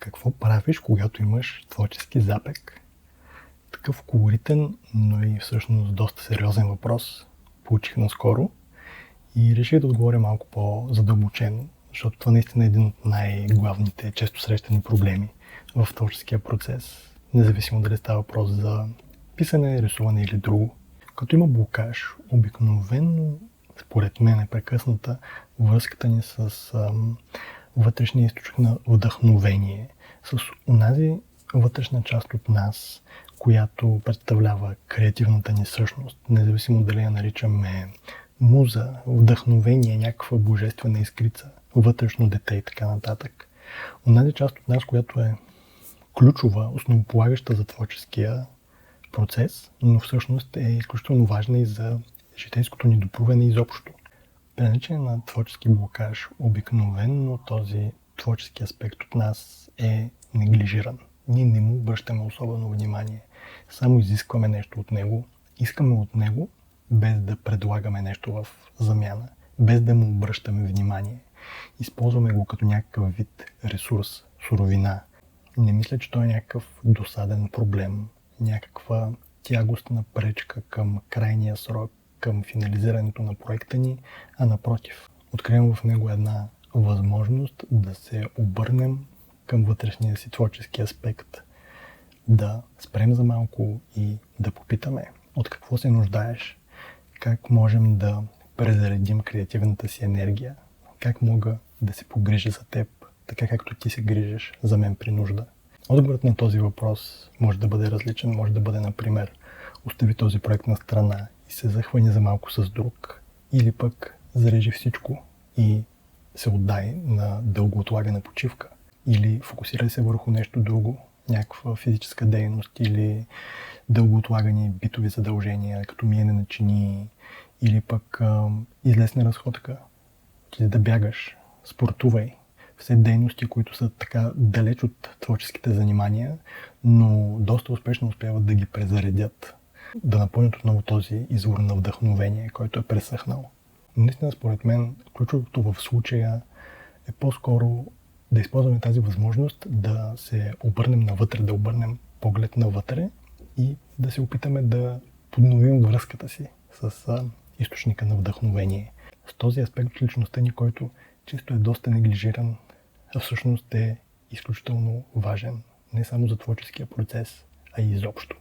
Какво правиш, когато имаш творчески запек? Такъв колоритен, но и всъщност доста сериозен въпрос получих наскоро и реших да отговоря малко по-задълбочено, защото това наистина е един от най-главните, често срещани проблеми в творческия процес, независимо дали става въпрос за писане, рисуване или друго. Като има блокаж, обикновено, според мен, е прекъсната връзката ни с вътрешния източник на вдъхновение, с онази вътрешна част от нас, която представлява креативната ни същност, независимо дали я наричаме муза, вдъхновение, някаква божествена искрица, вътрешно дете и така нататък. Онази част от нас, която е ключова, основополагаща за творческия процес, но всъщност е изключително важна и за житейското ни допруване изобщо. При наличие на творчески блокаж, обикновено този творчески аспект от нас е неглижиран. Ние не му обръщаме особено внимание. Само изискваме нещо от него, искаме от него, без да предлагаме нещо в замяна, без да му обръщаме внимание. Използваме го като някакъв вид ресурс, суровина. Не мисля, че той е някакъв досаден проблем, някаква тягостна пречка към крайния срок, към финализирането на проекта ни, а напротив, откривам в него една възможност да се обърнем към вътрешния си творчески аспект, да спрем за малко и да попитаме от какво се нуждаеш, как можем да презаредим креативната си енергия, как мога да се погрижа за теб, така както ти се грижиш за мен при нужда. Отговорът на този въпрос може да бъде различен, може да бъде, например, остави този проект на страна и се захвани за малко с друг, или пък зарежи всичко и се отдай на дълго отлагана почивка, или фокусирай се върху нещо друго, някаква физическа дейност или дълго отлагани битови задължения, като миене на чини, или пък излез на разходка, ти да бягаш, спортувай. Все дейности, които са така далеч от творческите занимания, но доста успешно успяват да ги презаредят, да напълнят отново този извор на вдъхновение, който е пресъхнал. Наистина, според мен, ключовото в случая е по-скоро да използваме тази възможност да се обърнем навътре, да обърнем поглед навътре и да се опитаме да подновим връзката си с източника на вдъхновение. С този аспект от личността ни, който често е доста неглижиран, а всъщност е изключително важен не само за творческия процес, а и изобщо.